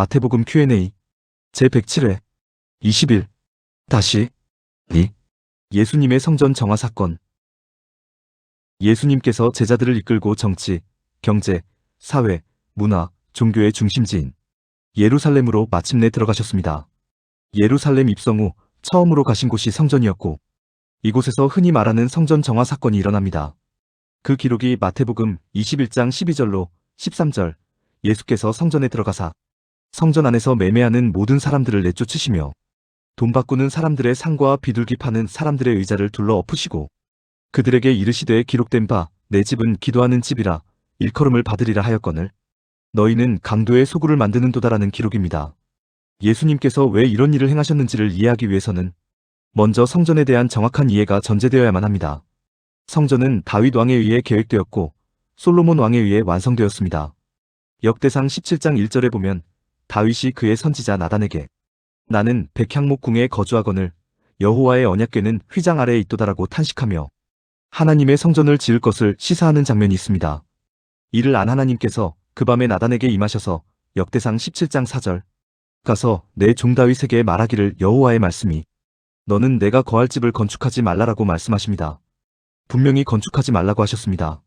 마태복음 Q&A 제107회 20일 다시 예수님의 성전 정화 사건. 예수님께서 제자들을 이끌고 정치, 경제, 사회, 문화, 종교의 중심지인 예루살렘으로 마침내 들어가셨습니다. 예루살렘 입성 후 처음으로 가신 곳이 성전이었고 이곳에서 흔히 말하는 성전 정화 사건이 일어납니다. 그 기록이 마태복음 21장 12절로 13절. 예수께서 성전에 들어가사 성전 안에서 매매하는 모든 사람들을 내쫓으시며 돈 바꾸는 사람들의 상과 비둘기 파는 사람들의 의자를 둘러 엎으시고 그들에게 이르시되 기록된 바 내 집은 기도하는 집이라 일컬음을 받으리라 하였거늘 너희는 강도의 소굴을 만드는도다라는 기록입니다. 예수님께서 왜 이런 일을 행하셨는지를 이해하기 위해서는 먼저 성전에 대한 정확한 이해가 전제되어야만 합니다. 성전은 다윗 왕에 의해 계획되었고 솔로몬 왕에 의해 완성되었습니다. 역대상 17장 1절에 보면 다윗이 그의 선지자 나단에게 나는 백향목궁에 거주하거늘 여호와의 언약궤는 휘장 아래에 있도다라고 탄식하며 하나님의 성전을 지을 것을 시사하는 장면이 있습니다. 이를 안 하나님께서 그 밤에 나단에게 임하셔서 역대상 17장 4절 가서 내 종 다윗에게 말하기를 여호와의 말씀이 너는 내가 거할 집을 건축하지 말라라고 말씀하십니다. 분명히 건축하지 말라고 하셨습니다.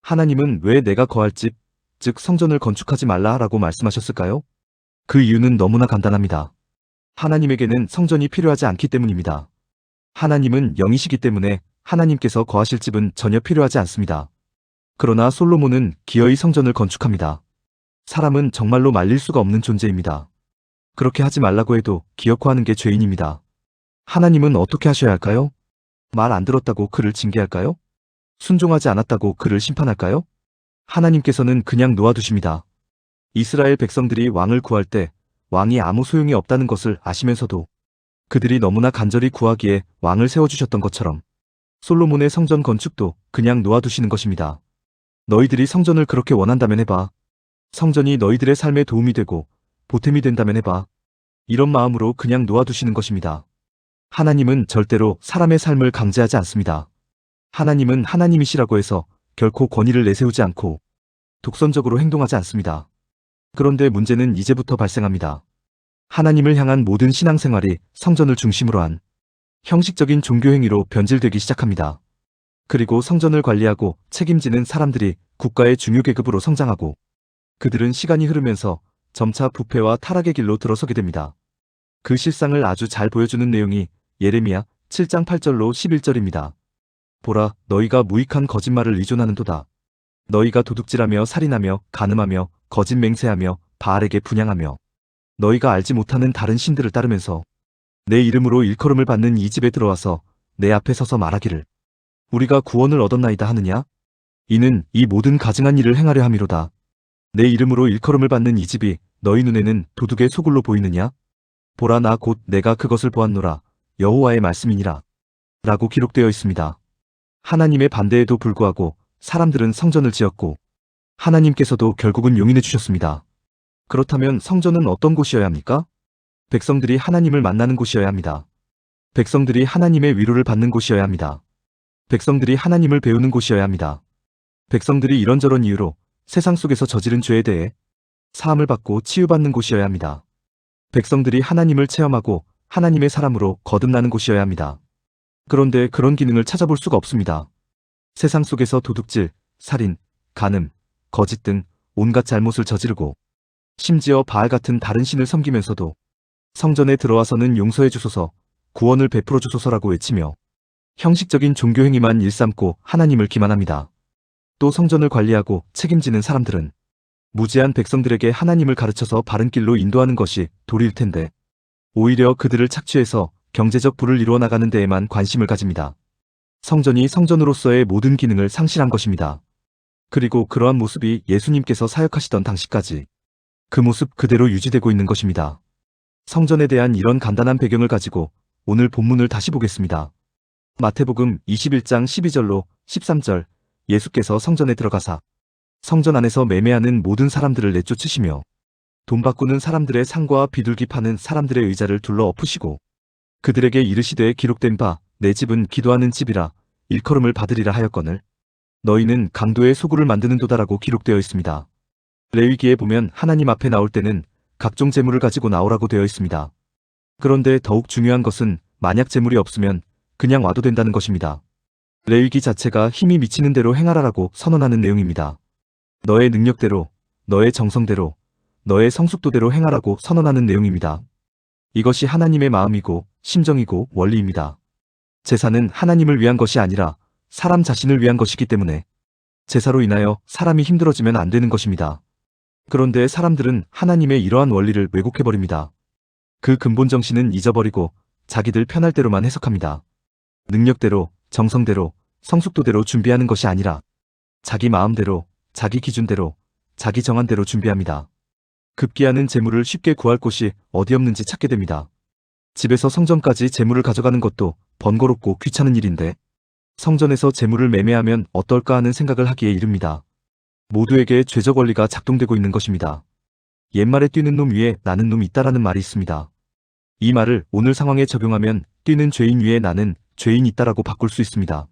하나님은 왜 내가 거할 집, 즉 성전을 건축하지 말라라고 말씀하셨을까요? 그 이유는 너무나 간단합니다. 하나님에게는 성전이 필요하지 않기 때문입니다. 하나님은 영이시기 때문에 하나님께서 거하실 집은 전혀 필요하지 않습니다. 그러나 솔로몬은 기어이 성전을 건축합니다. 사람은 정말로 말릴 수가 없는 존재입니다. 그렇게 하지 말라고 해도 기어코 하는 게 죄인입니다. 하나님은 어떻게 하셔야 할까요? 말 안 들었다고 그를 징계할까요? 순종하지 않았다고 그를 심판할까요? 하나님께서는 그냥 놓아두십니다. 이스라엘 백성들이 왕을 구할 때 왕이 아무 소용이 없다는 것을 아시면서도 그들이 너무나 간절히 구하기에 왕을 세워주셨던 것처럼 솔로몬의 성전 건축도 그냥 놓아두시는 것입니다. 너희들이 성전을 그렇게 원한다면 해봐. 성전이 너희들의 삶에 도움이 되고 보탬이 된다면 해봐. 이런 마음으로 그냥 놓아두시는 것입니다. 하나님은 절대로 사람의 삶을 강제하지 않습니다. 하나님은 하나님이시라고 해서 결코 권위를 내세우지 않고 독선적으로 행동하지 않습니다. 그런데 문제는 이제부터 발생합니다. 하나님을 향한 모든 신앙생활이 성전을 중심으로 한 형식적인 종교행위로 변질되기 시작합니다. 그리고 성전을 관리하고 책임지는 사람들이 국가의 중요 계급으로 성장하고 그들은 시간이 흐르면서 점차 부패와 타락의 길로 들어서게 됩니다. 그 실상을 아주 잘 보여주는 내용이 예레미야 7장 8절로 11절입니다. 보라, 너희가 무익한 거짓말을 의존하는도다. 너희가 도둑질하며 살인하며 간음하며 거짓 맹세하며 바알에게 분향하며 너희가 알지 못하는 다른 신들을 따르면서 내 이름으로 일컬음을 받는 이 집에 들어와서 내 앞에 서서 말하기를 우리가 구원을 얻었나이다 하느냐? 이는 이 모든 가증한 일을 행하려 함이로다. 내 이름으로 일컬음을 받는 이 집이 너희 눈에는 도둑의 소굴로 보이느냐? 보라, 나 곧 내가 그것을 보았노라. 여호와의 말씀이니라. 라고 기록되어 있습니다. 하나님의 반대에도 불구하고 사람들은 성전을 지었고 하나님께서도 결국은 용인해 주셨습니다. 그렇다면 성전은 어떤 곳이어야 합니까? 백성들이 하나님을 만나는 곳이어야 합니다. 백성들이 하나님의 위로를 받는 곳이어야 합니다. 백성들이 하나님을 배우는 곳이어야 합니다. 백성들이 이런저런 이유로 세상 속에서 저지른 죄에 대해 사함을 받고 치유받는 곳이어야 합니다. 백성들이 하나님을 체험하고 하나님의 사람으로 거듭나는 곳이어야 합니다. 그런데 그런 기능을 찾아볼 수가 없습니다. 세상 속에서 도둑질, 살인, 간음, 거짓 등 온갖 잘못을 저지르고 심지어 바알 같은 다른 신을 섬기면서도 성전에 들어와서는 용서해 주소서, 구원을 베풀어 주소서라고 외치며 형식적인 종교행위만 일삼고 하나님을 기만합니다. 또 성전을 관리하고 책임지는 사람들은 무지한 백성들에게 하나님을 가르쳐서 바른 길로 인도하는 것이 도리일 텐데 오히려 그들을 착취해서 경제적 부를 이루어 나가는 데에만 관심을 가집니다. 성전이 성전으로서의 모든 기능을 상실한 것입니다. 그리고 그러한 모습이 예수님께서 사역하시던 당시까지 그 모습 그대로 유지되고 있는 것입니다. 성전에 대한 이런 간단한 배경을 가지고 오늘 본문을 다시 보겠습니다. 마태복음 21장 12절로 13절. 예수께서 성전에 들어가사 성전 안에서 매매하는 모든 사람들을 내쫓으시며 돈 바꾸는 사람들의 상과 비둘기 파는 사람들의 의자를 둘러 엎으시고 그들에게 이르시되 기록된 바 내 집은 기도하는 집이라 일컬음을 받으리라 하였거늘 너희는 강도의 소굴을 만드는도다라고 기록되어 있습니다. 레위기에 보면 하나님 앞에 나올 때는 각종 재물을 가지고 나오라고 되어 있습니다. 그런데 더욱 중요한 것은 만약 재물이 없으면 그냥 와도 된다는 것입니다. 레위기 자체가 힘이 미치는 대로 행하라라고 선언하는 내용입니다. 너의 능력대로, 너의 정성대로, 너의 성숙도대로 행하라고 선언하는 내용입니다. 이것이 하나님의 마음이고 심정이고 원리입니다. 제사는 하나님을 위한 것이 아니라 사람 자신을 위한 것이기 때문에 제사로 인하여 사람이 힘들어지면 안 되는 것입니다. 그런데 사람들은 하나님의 이러한 원리를 왜곡해버립니다. 그 근본 정신은 잊어버리고 자기들 편할 대로만 해석합니다. 능력대로, 정성대로, 성숙도대로 준비하는 것이 아니라 자기 마음대로, 자기 기준대로, 자기 정한대로 준비합니다. 급기야는 재물을 쉽게 구할 곳이 어디 없는지 찾게 됩니다. 집에서 성전까지 재물을 가져가는 것도 번거롭고 귀찮은 일인데 성전에서 재물을 매매하면 어떨까 하는 생각을 하기에 이릅니다. 모두에게 죄적 원리가 작동되고 있는 것입니다. 옛말에 뛰는 놈 위에 나는 놈 있다라는 말이 있습니다. 이 말을 오늘 상황에 적용하면 뛰는 죄인 위에 나는 죄인 있다라고 바꿀 수 있습니다.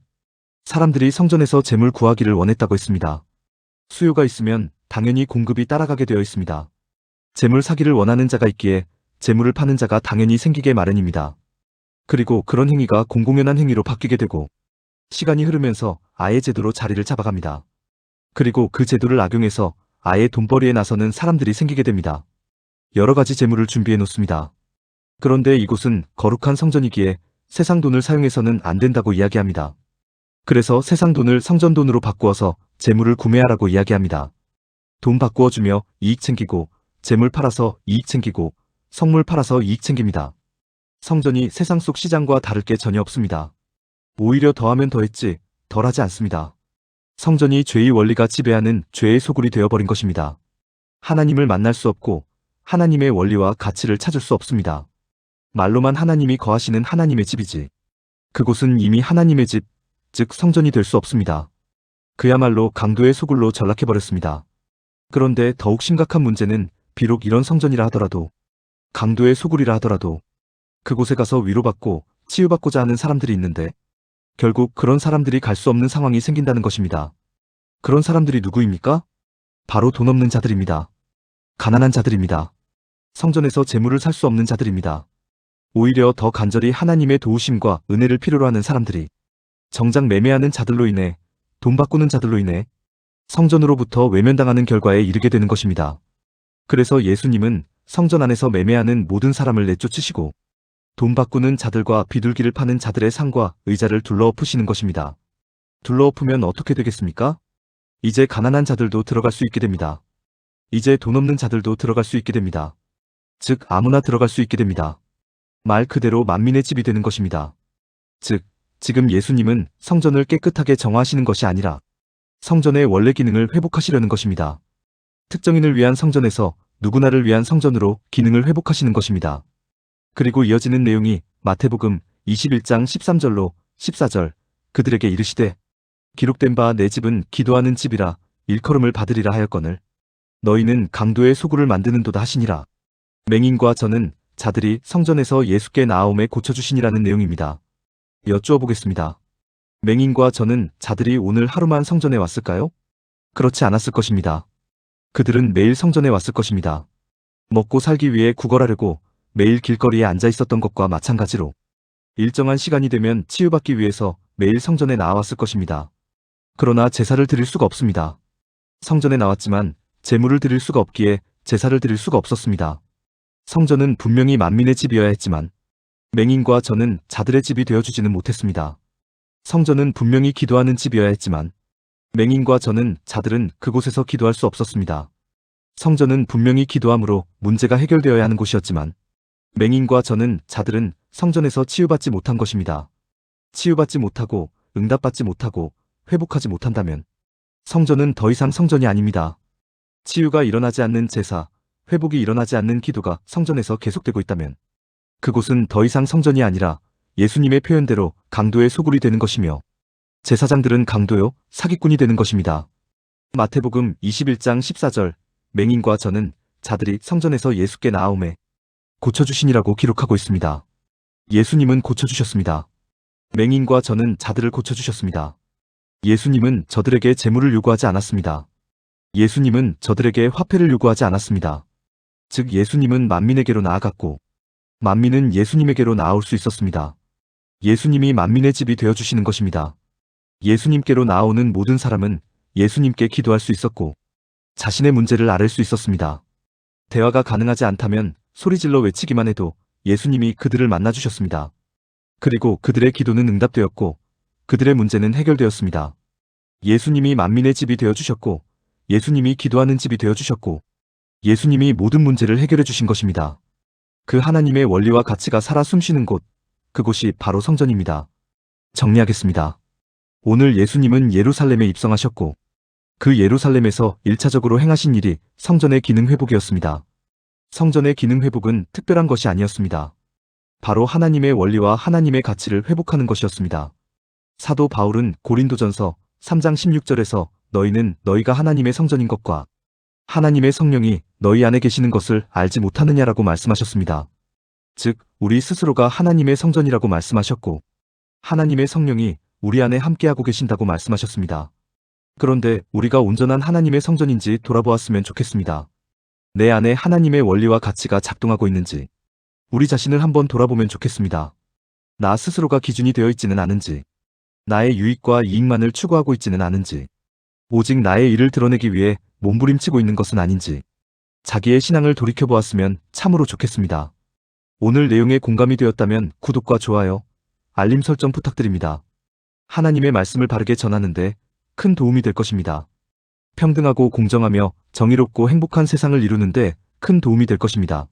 사람들이 성전에서 재물 구하기를 원했다고 했습니다. 수요가 있으면 당연히 공급이 따라가게 되어 있습니다. 재물 사기를 원하는 자가 있기에 재물을 파는 자가 당연히 생기게 마련입니다. 그리고 그런 행위가 공공연한 행위로 바뀌게 되고 시간이 흐르면서 아예 제도로 자리를 잡아갑니다. 그리고 그 제도를 악용해서 아예 돈벌이에 나서는 사람들이 생기게 됩니다. 여러 가지 재물을 준비해 놓습니다. 그런데 이곳은 거룩한 성전이기에 세상 돈을 사용해서는 안 된다고 이야기합니다. 그래서 세상 돈을 성전 돈으로 바꾸어서 재물을 구매하라고 이야기합니다. 돈 바꾸어 주며 이익 챙기고 재물 팔아서 이익 챙기고 성물 팔아서 이익 챙깁니다. 성전이 세상 속 시장과 다를 게 전혀 없습니다. 오히려 더하면 더했지 덜하지 않습니다. 성전이 죄의 원리가 지배하는 죄의 소굴이 되어버린 것입니다. 하나님을 만날 수 없고 하나님의 원리와 가치를 찾을 수 없습니다. 말로만 하나님이 거하시는 하나님의 집이지 그곳은 이미 하나님의 집, 즉 성전이 될 수 없습니다. 그야말로 강도의 소굴로 전락해버렸습니다. 그런데 더욱 심각한 문제는 비록 이런 성전이라 하더라도 강도의 소굴이라 하더라도 그곳에 가서 위로받고 치유받고자 하는 사람들이 있는데 결국 그런 사람들이 갈 수 없는 상황이 생긴다는 것입니다. 그런 사람들이 누구입니까? 바로 돈 없는 자들입니다. 가난한 자들입니다. 성전에서 재물을 살 수 없는 자들입니다. 오히려 더 간절히 하나님의 도우심과 은혜를 필요로 하는 사람들이 정작 매매하는 자들로 인해 돈 바꾸는 자들로 인해 성전으로부터 외면당하는 결과에 이르게 되는 것입니다. 그래서 예수님은 성전 안에서 매매하는 모든 사람을 내쫓으시고 돈 바꾸는 자들과 비둘기를 파는 자들의 상과 의자를 둘러엎으시는 것입니다. 둘러엎으면 어떻게 되겠습니까? 이제 가난한 자들도 들어갈 수 있게 됩니다. 이제 돈 없는 자들도 들어갈 수 있게 됩니다. 즉 아무나 들어갈 수 있게 됩니다. 말 그대로 만민의 집이 되는 것입니다. 즉 지금 예수님은 성전을 깨끗하게 정화하시는 것이 아니라 성전의 원래 기능을 회복하시려는 것입니다. 특정인을 위한 성전에서 누구나를 위한 성전으로 기능을 회복하시는 것입니다. 그리고 이어지는 내용이 마태복음 21장 13절로 14절 그들에게 이르시되 기록된 바 내 집은 기도하는 집이라 일컬음을 받으리라 하였거늘 너희는 강도의 소굴을 만드는도다 하시니라. 맹인과 저는 자들이 성전에서 예수께 나아옴에 고쳐주시니라는 내용입니다. 여쭈어 보겠습니다. 맹인과 저는 자들이 오늘 하루만 성전에 왔을까요? 그렇지 않았을 것입니다. 그들은 매일 성전에 왔을 것입니다. 먹고 살기 위해 구걸하려고 매일 길거리에 앉아 있었던 것과 마찬가지로 일정한 시간이 되면 치유받기 위해서 매일 성전에 나왔을 것입니다. 그러나 제사를 드릴 수가 없습니다. 성전에 나왔지만 제물을 드릴 수가 없기에 제사를 드릴 수가 없었습니다. 성전은 분명히 만민의 집이어야 했지만 맹인과 저는 자들의 집이 되어주지는 못했습니다. 성전은 분명히 기도하는 집이어야 했지만 맹인과 저는 자들은 그곳에서 기도할 수 없었습니다. 성전은 분명히 기도함으로 문제가 해결되어야 하는 곳이었지만 맹인과 저는 자들은 성전에서 치유받지 못한 것입니다. 치유받지 못하고 응답받지 못하고 회복하지 못한다면 성전은 더 이상 성전이 아닙니다. 치유가 일어나지 않는 제사, 회복이 일어나지 않는 기도가 성전에서 계속되고 있다면 그곳은 더 이상 성전이 아니라 예수님의 표현대로 강도의 소굴이 되는 것이며 제사장들은 강도요, 사기꾼이 되는 것입니다. 마태복음 21장 14절 맹인과 저는 자들이 성전에서 예수께 나아오매 고쳐주시니라고 기록하고 있습니다. 예수님은 고쳐주셨습니다. 맹인과 저는 자들을 고쳐주셨습니다. 예수님은 저들에게 재물을 요구하지 않았습니다. 예수님은 저들에게 화폐를 요구하지 않았습니다. 즉 예수님은 만민에게로 나아갔고 만민은 예수님에게로 나아올 수 있었습니다. 예수님이 만민의 집이 되어주시는 것입니다. 예수님께로 나아오는 모든 사람은 예수님께 기도할 수 있었고 자신의 문제를 아뢰 수 있었습니다. 대화가 가능하지 않다면 소리질러 외치기만 해도 예수님이 그들을 만나주셨습니다. 그리고 그들의 기도는 응답되었고 그들의 문제는 해결되었습니다. 예수님이 만민의 집이 되어주셨고 예수님이 기도하는 집이 되어주셨고 예수님이 모든 문제를 해결해 주신 것입니다. 그 하나님의 원리와 가치가 살아 숨쉬는 곳, 그곳이 바로 성전입니다. 정리하겠습니다. 오늘 예수님은 예루살렘에 입성하셨고 그 예루살렘에서 1차적으로 행하신 일이 성전의 기능 회복이었습니다. 성전의 기능 회복은 특별한 것이 아니었습니다. 바로 하나님의 원리와 하나님의 가치를 회복하는 것이었습니다. 사도 바울은 고린도전서 3장 16절에서 너희는 너희가 하나님의 성전인 것과 하나님의 성령이 너희 안에 계시는 것을 알지 못하느냐라고 말씀하셨습니다. 즉, 우리 스스로가 하나님의 성전이라고 말씀하셨고 하나님의 성령이 우리 안에 함께하고 계신다고 말씀하셨습니다. 그런데 우리가 온전한 하나님의 성전인지 돌아보았으면 좋겠습니다. 내 안에 하나님의 원리와 가치가 작동하고 있는지 우리 자신을 한번 돌아보면 좋겠습니다. 나 스스로가 기준이 되어 있지는 않은지 나의 유익과 이익만을 추구하고 있지는 않은지 오직 나의 일을 드러내기 위해 몸부림치고 있는 것은 아닌지 자기의 신앙을 돌이켜보았으면 참으로 좋겠습니다. 오늘 내용에 공감이 되었다면 구독과 좋아요, 알림 설정 부탁드립니다. 하나님의 말씀을 바르게 전하는데 큰 도움이 될 것입니다. 평등하고 공정하며 정의롭고 행복한 세상을 이루는데 큰 도움이 될 것입니다.